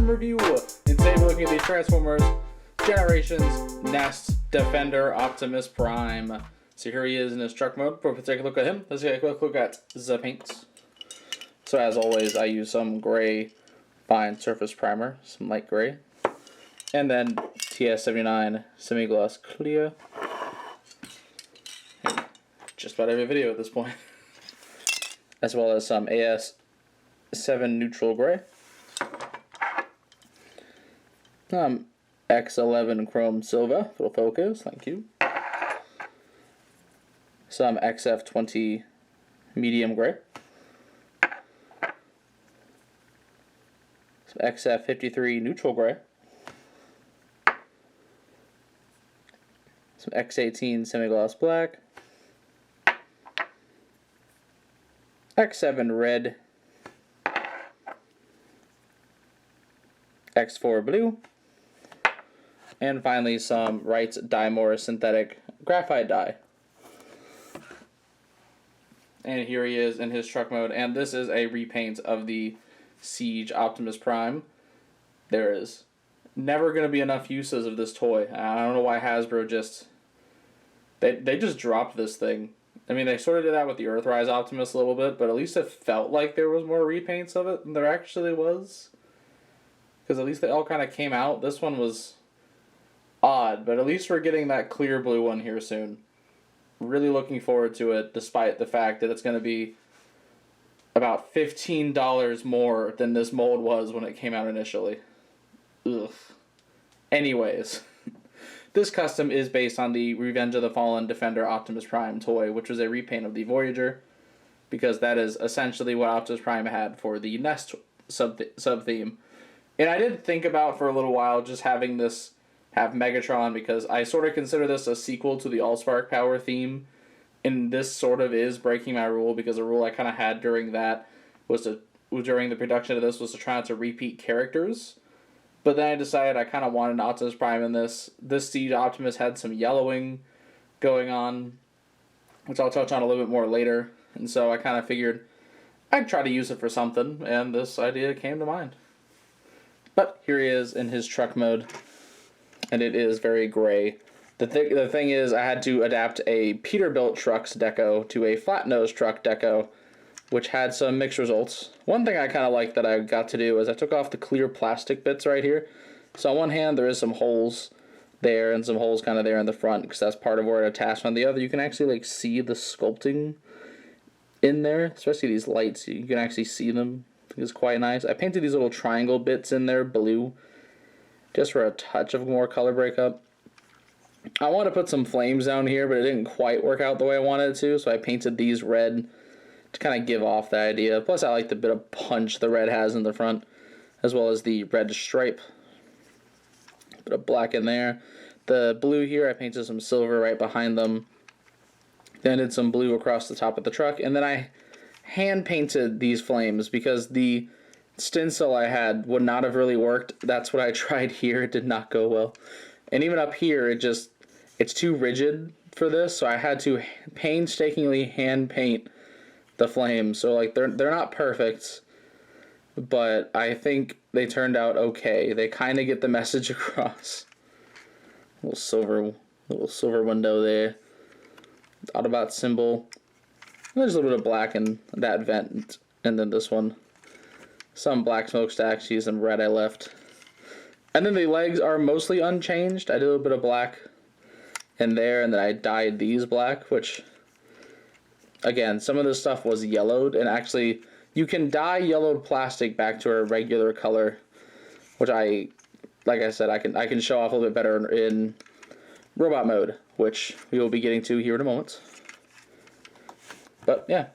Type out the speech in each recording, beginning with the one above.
custom review. And today we're looking at the Transformers Generations Nest Defender Optimus Prime. So here he is in his truck mode. Before we take a look at him, let's take a quick look at the paints. So as always, I use some gray fine surface primer, some light gray, and then TS79 semi-gloss clear. Just about every video at this point. As well as some AS7 neutral gray. X11 chrome silver for the focus, thank you. Some XF20 medium gray. Some XF53 neutral gray. Some X18 semi-gloss black. X7 red. X4 blue. And finally some Wright's Dymore synthetic graphite dye. And here he is in his truck mode, and this is a repaint of the Siege Optimus Prime. There is never going to be enough uses of this toy. I don't know why Hasbro just... They just dropped this thing. I mean, they sort of did that with the Earthrise Optimus a little bit, but at least it felt like there was more repaints of it than there actually was. Because at least they all kind of came out. This one was odd, but at least we're getting that clear blue one here soon. Really looking forward to it, despite the fact that it's going to be about $15 more than this mold was when it came out initially. Ugh. Anyways, this custom is based on the Revenge of the Fallen Defender Optimus Prime toy, which was a repaint of the Voyager, because that is essentially what Optimus Prime had for the Nest sub-theme. And I did think about for a little while just having this have Megatron, because I sort of consider this a sequel to the Allspark Power theme, and this sort of is breaking my rule, because a rule I kind of had during that was during the production of this was to try not to repeat characters. But then I decided I kind of wanted an Optimus Prime in this. This Siege Optimus had some yellowing going on, which I'll touch on a little bit more later, and so I kind of figured I'd try to use it for something, and this idea came to mind. But here he is in his truck mode. And it is very gray. The thing is, I had to adapt a Peterbilt trucks deco to a flat nose truck deco, which had some mixed results. One thing I kind of like that I got to do is I took off the clear plastic bits right here. So on one hand, there is some holes there and some holes kind of there in the front, because that's part of where it attached. On the other, you can actually like see the sculpting in there, especially these lights. You can actually see them. I think it's quite nice. I painted these little triangle bits in there blue, just for a touch of more color breakup. I want to put some flames down here, but it didn't quite work out the way I wanted it to, so I painted these red to kind of give off the idea. Plus I like the bit of punch the red has in the front, as well as the red stripe. Bit of black in there. The blue here, I painted some silver right behind them. Then did some blue across the top of the truck, and then I hand painted these flames because the stencil I had would not have really worked. That's what I tried here. It did not go well. And even up here, it's too rigid for this, so I had to painstakingly hand paint the flames. So like they're not perfect, but I think they turned out okay. They kind of get the message across. Little silver window there. Autobot symbol. There's a little bit of black in that vent, and then this one. Some black smokestacks, use some red I left. And then the legs are mostly unchanged. I did a little bit of black in there, and then I dyed these black, which, again, some of this stuff was yellowed, and actually, you can dye yellowed plastic back to a regular color, which like I said, I can show off a little bit better in robot mode, which we will be getting to here in a moment. But, yeah.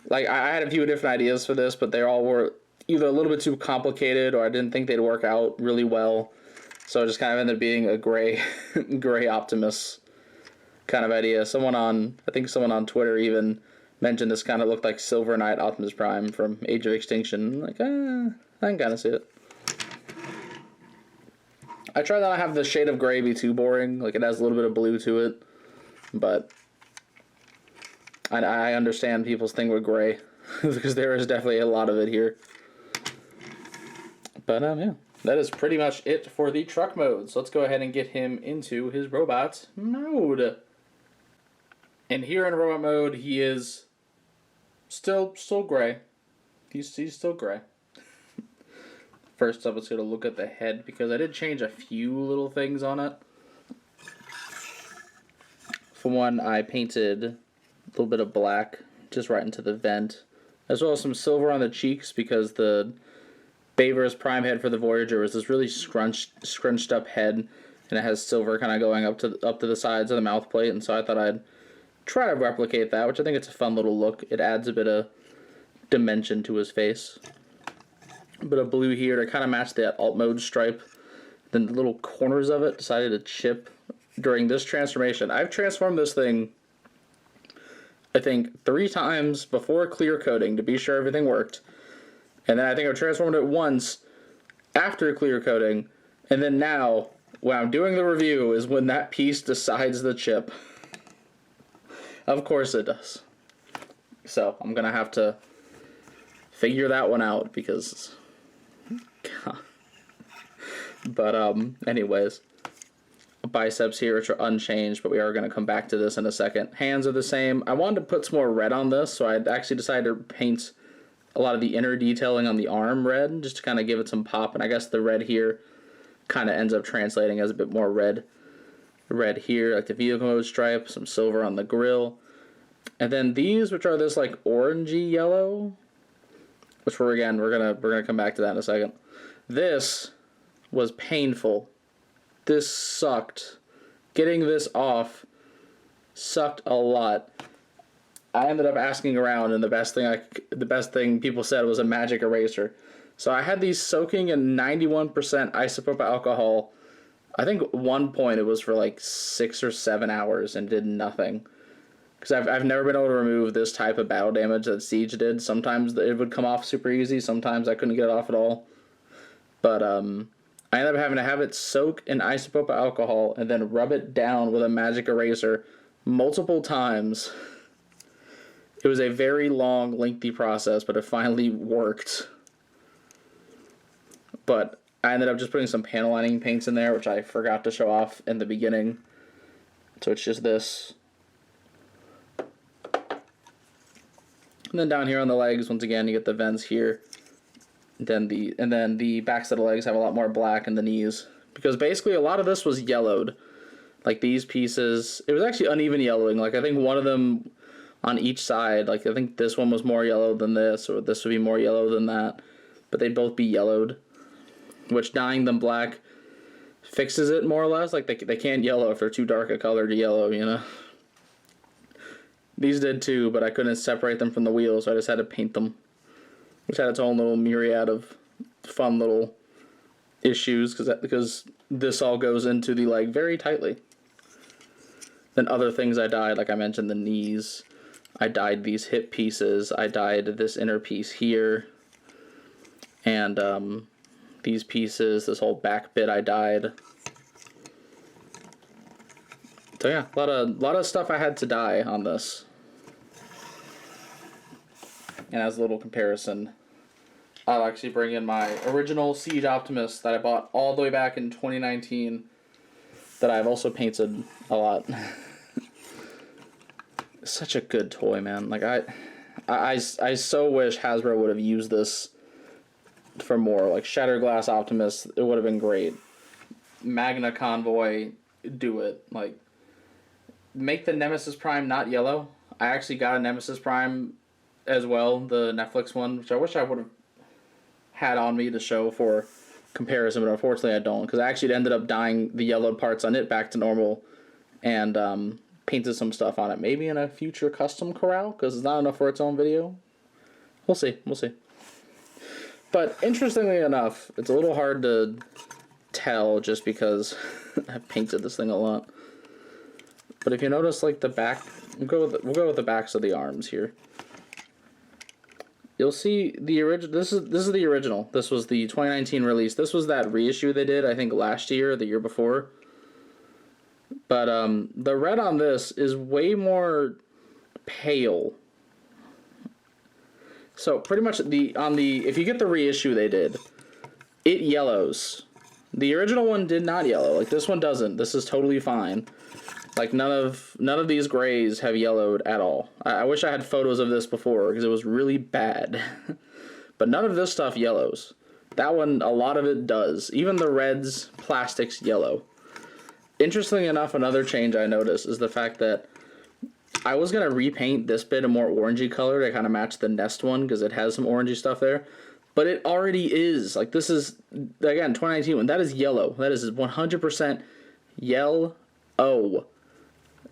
Like, I had a few different ideas for this, but they all were either a little bit too complicated, or I didn't think they'd work out really well. So it just kind of ended up being a gray Optimus kind of idea. I think someone on Twitter even mentioned this kind of looked like Silver Knight Optimus Prime from Age of Extinction. Like, I can kind of see it. I try not to have the shade of gray be too boring. Like, it has a little bit of blue to it. But I understand people's thing with gray. Because there is definitely a lot of it here. But, yeah. that is pretty much it for the truck mode. So let's go ahead and get him into his robot mode. And here in robot mode, he is still gray. He's still gray. First up, let's get a look at the head, because I did change a few little things on it. For one, I painted a little bit of black just right into the vent, as well as some silver on the cheeks, because the Optimus Prime head for the Voyager was this really scrunched up head, and it has silver kind of going up to the sides of the mouth plate, and so I thought I'd try to replicate that, which I think it's a fun little look. It adds a bit of dimension to his face. A bit of blue here to kind of match that alt mode stripe. Then the little corners of it decided to chip during this transformation. I've transformed this thing, I think, 3 times before clear coating to be sure everything worked. And then I think I've transformed it once after clear coating. And then now, when I'm doing the review, is when that piece decides to chip. Of course it does. So I'm going to have to figure that one out, because... God. But, anyways. Biceps here, which are unchanged, but we are going to come back to this in a second. Hands are the same. I wanted to put some more red on this, so I actually decided to paint a lot of the inner detailing on the arm red, just to kind of give it some pop, and I guess the red here kind of ends up translating as a bit more red. Red here, like the vehicle mode stripe, some silver on the grill. And then these, which are this like orangey yellow, which we're gonna come back to that in a second. This was painful. This sucked. Getting this off sucked a lot. I ended up asking around, and the best thing people said was a magic eraser. So I had these soaking in 91% isopropyl alcohol. I think at one point it was for like 6 or 7 hours and did nothing. Because I've never been able to remove this type of battle damage that Siege did. Sometimes it would come off super easy. Sometimes I couldn't get it off at all. But I ended up having to have it soak in isopropyl alcohol and then rub it down with a magic eraser multiple times. It was a very long, lengthy process, but it finally worked. But I ended up just putting some panel lining paints in there, which I forgot to show off in the beginning. So it's just this. And then down here on the legs, once again, you get the vents here. And then the backs of the legs have a lot more black in the knees. Because basically a lot of this was yellowed. Like these pieces, it was actually uneven yellowing. Like I think one of them on each side, like I think this one was more yellow than this, or this would be more yellow than that. But they'd both be yellowed. Which dyeing them black fixes it more or less. Like they can't yellow if they're too dark a color to yellow, you know. These did too, but I couldn't separate them from the wheels, so I just had to paint them. Which had its own little myriad of fun little issues, because this all goes into the leg very tightly. Then other things I dyed, like I mentioned, the knees. I dyed these hip pieces. I dyed this inner piece here. And these pieces, this whole back bit I dyed. So yeah, a lot of stuff I had to dye on this. And as a little comparison, I'll actually bring in my original Siege Optimus that I bought all the way back in 2019 that I've also painted a lot. Such a good toy, man. Like I so wish Hasbro would have used this for more. Like Shattered Glass Optimus, it would have been great. Magna Convoy, do it. Like, make the Nemesis Prime not yellow. I actually got a Nemesis Prime as well, the Netflix one, which I wish I would have had on me to show for comparison, but unfortunately I don't, because I actually ended up dyeing the yellowed parts on it back to normal and painted some stuff on it. Maybe in a future custom corral, because it's not enough for its own video. We'll see. But interestingly enough, it's a little hard to tell just because I've painted this thing a lot. But if you notice, like the back, we'll go with the backs of the arms here. You'll see the original. This is the original. This was the 2019 release. This was that reissue they did, I think, last year or the year before. But the red on this is way more pale. So pretty much if you get the reissue they did, it yellows. The original one did not yellow. Like, this one doesn't. This is totally fine. Like, none of these grays have yellowed at all. I wish I had photos of this before, because it was really bad. But none of this stuff yellows. That one, a lot of it does. Even the reds, plastics yellow. Interestingly enough, another change I noticed is the fact that I was going to repaint this bit a more orangey color to kind of match the Nest one, because it has some orangey stuff there. But it already is. Like, this is, again, 2019 one. That is yellow. That is 100% yellow.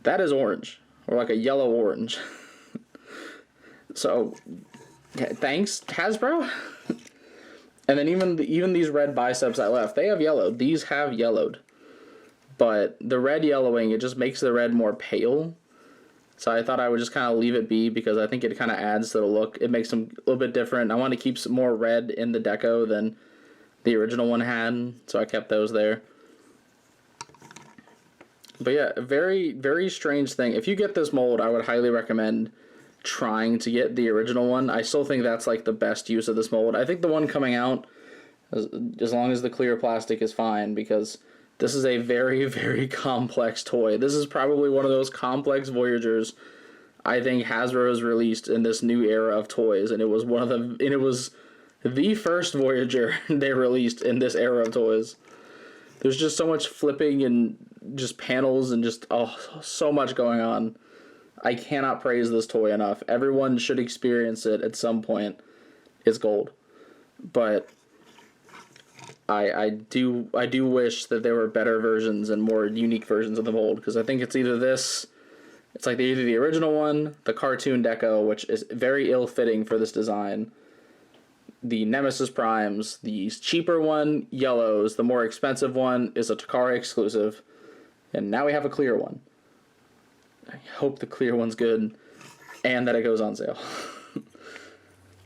That is orange. Or like a yellow orange. So, thanks, Hasbro. And then even these red biceps I left, they have yellowed. These have yellowed. But the red yellowing, it just makes the red more pale. So I thought I would just kind of leave it be, because I think it kind of adds to the look. It makes them a little bit different. I want to keep some more red in the deco than the original one had, so I kept those there. But yeah, a very, very strange thing. If you get this mold, I would highly recommend trying to get the original one. I still think that's like the best use of this mold. I think the one coming out, as long as the clear plastic is fine, because this is a very, very complex toy. This is probably one of those complex Voyagers I think Hasbro has released in this new era of toys, and it was the first Voyager they released in this era of toys. There's just so much flipping and just panels and just so much going on. I cannot praise this toy enough. Everyone should experience it at some point. It's gold. But I do wish that there were better versions and more unique versions of the mold, because I think it's either this, it's like either the original one, the cartoon deco, which is very ill-fitting for this design, the Nemesis Primes, the cheaper one, yellows, the more expensive one is a Takara exclusive, and now we have a clear one. I hope the clear one's good, and that it goes on sale.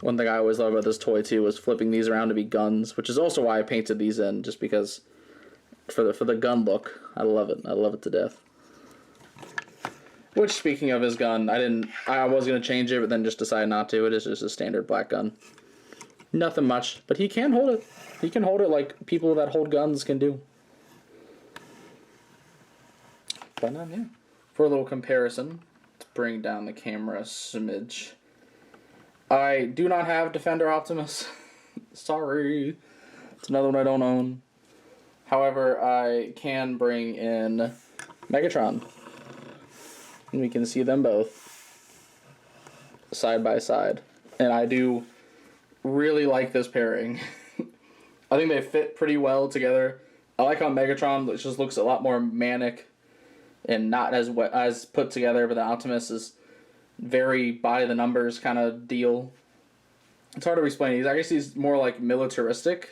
One thing I always love about this toy, too, was flipping these around to be guns, which is also why I painted these in, just because for the gun look, I love it. I love it to death. Which, speaking of his gun, I was going to change it, but then just decided not to. It is just a standard black gun. Nothing much, but he can hold it. He can hold it like people that hold guns can do. But, yeah. For a little comparison, to bring down the camera a smidge, I do not have Defender Optimus. Sorry. It's another one I don't own. However, I can bring in Megatron. And we can see them both side by side. And I do really like this pairing. I think they fit pretty well together. I like how Megatron just looks a lot more manic and not as put together, but the Optimus is very by the numbers kind of deal. It's hard to explain. I guess he's more like militaristic,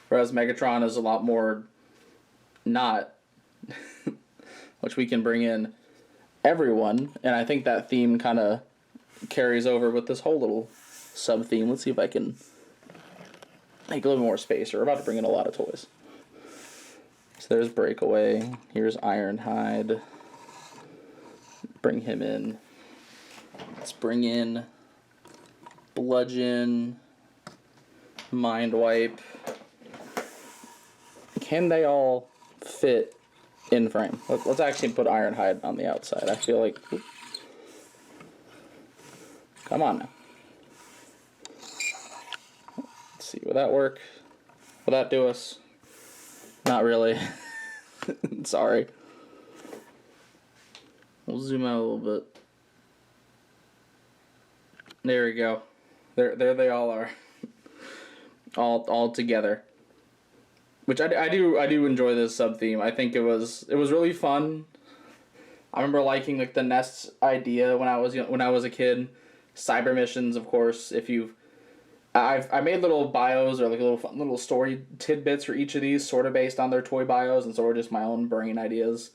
whereas Megatron is a lot more not, which we can bring in everyone, and I think that theme kind of carries over with this whole little sub-theme. Let's see if I can make a little more space. We're about to bring in a lot of toys. So there's Breakaway. Here's Ironhide. Bring him in. Let's bring in Bludgeon, Mindwipe. Can they all fit in frame? Let's actually put Ironhide on the outside. I feel like... Come on now. Let's see, will that work? Will that do us? Not really. Sorry. We'll zoom out a little bit. There we go. There they all are. all together. Which I do enjoy this sub theme. I think it was really fun. I remember liking like the Nest idea when I was a kid. Cyber missions, of course. I made little bios or like little story tidbits for each of these, sort of based on their toy bios, and sort of just my own brain ideas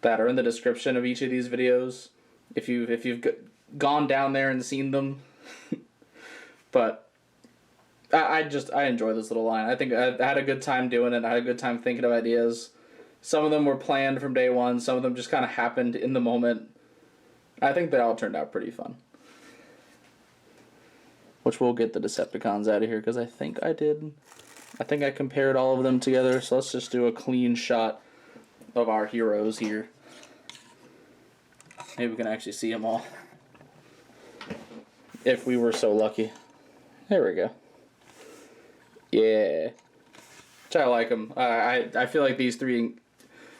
that are in the description of each of these videos. If you've gone down there and seen them, but I enjoy this little line. I think I had a good time doing it. I had a good time thinking of ideas. Some of them were planned from day one. Some of them just kind of happened in the moment. I think they all turned out pretty fun. Which we'll get the Decepticons out of here, because I think I did I think I compared all of them together, so let's just do a clean shot of our heroes here. Maybe we can actually see them all. If we were so lucky. There we go. Yeah. Which I like them. I feel like these three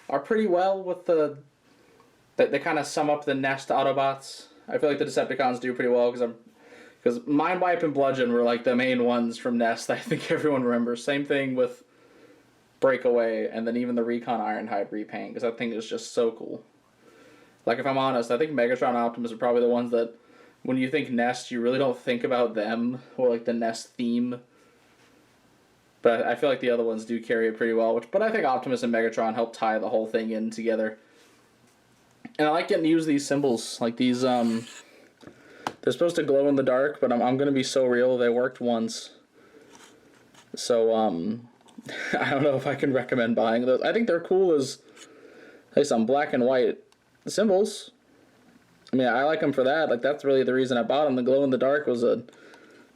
are pretty well with the... They kind of sum up the Nest Autobots. I feel like the Decepticons do pretty well because Mindwipe and Bludgeon were like the main ones from Nest I think everyone remembers. Same thing with Breakaway, and then even the Recon Ironhide repaint, because that thing is just so cool. Like, if I'm honest, I think Megatron and Optimus are probably the ones that, when you think Nest, you really don't think about them, or like the Nest theme. But I feel like the other ones do carry it pretty well, but I think Optimus and Megatron help tie the whole thing in together. And I like getting to use these symbols, like these, they're supposed to glow in the dark, but I'm going to be so real, they worked once. So, I don't know if I can recommend buying those. I think they're cool as, at least on black and white symbols. I mean, I like them for that. Like, that's really the reason I bought them. The glow in the dark was a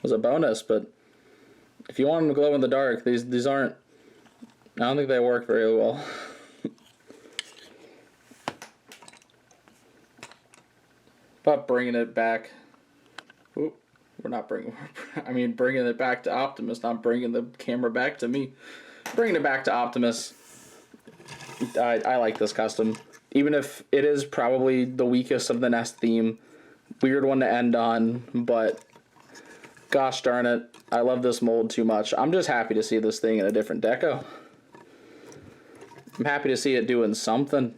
bonus, but if you want them to glow in the dark, these aren't, I don't think they work very well. But bringing it back, oop, we're not bringing, I mean bringing it back to Optimus, not bringing the camera back to me. Bringing it back to Optimus, I like this custom. Even if it is probably the weakest of the Nest theme, weird one to end on, but gosh darn it, I love this mold too much. I'm just happy to see this thing in a different deco. I'm happy to see it doing something.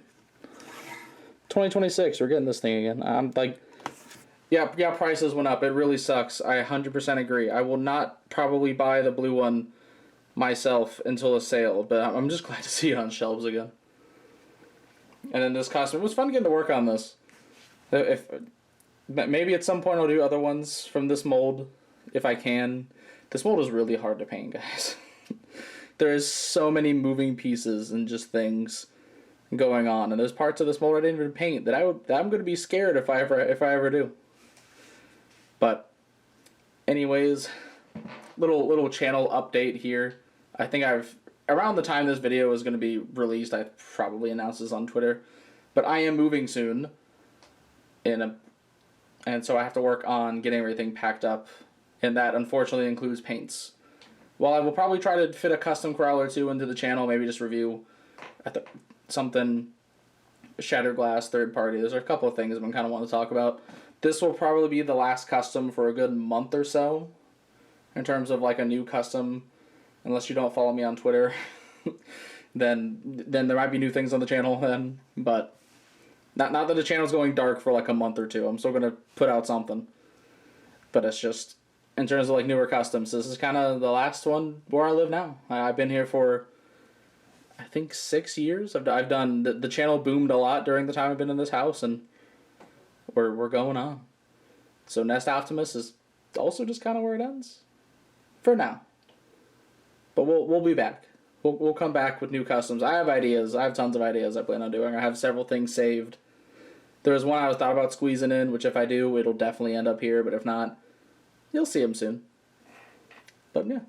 2026, we're getting this thing again. I'm like, yeah, prices went up. It really sucks. I 100% agree. I will not probably buy the blue one myself until a sale, but I'm just glad to see it on shelves again. And then this costume, it was fun getting to work on this. If maybe at some point I'll do other ones from this mold, if I can. This mold is really hard to paint, guys. There is so many moving pieces and just things going on, and there's parts of this mold I didn't even paint that I'm going to be scared if I ever do. But anyways, little channel update here. I think around the time this video is going to be released, I probably announced this on Twitter, but I am moving soon, and so I have to work on getting everything packed up, and that unfortunately includes paints. While I will probably try to fit a custom corral or two into the channel, maybe just review something Shattered Glass third party. There's a couple of things I'm kind of want to talk about. This will probably be the last custom for a good month or so, in terms of like a new custom. Unless you don't follow me on Twitter, then there might be new things on the channel then. But not that the channel's going dark for like a month or two. I'm still gonna put out something. But it's just in terms of like newer customs, this is kind of the last one where I live now. I've been here for, I think, 6 years. I've done the channel boomed a lot during the time I've been in this house, and we're going on. So Nest Optimus is also just kind of where it ends for now. But we'll be back. We'll come back with new customs. I have ideas. I have tons of ideas I plan on doing. I have several things saved. There was one I thought about squeezing in, which if I do, it'll definitely end up here. But if not, you'll see them soon. But yeah,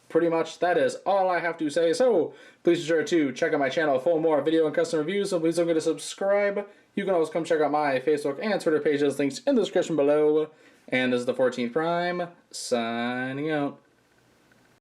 pretty much that is all I have to say. So please be sure to check out my channel for more video and custom reviews. And please don't forget to subscribe. You can always come check out my Facebook and Twitter pages. Links in the description below. And this is the 14th Prime, signing out.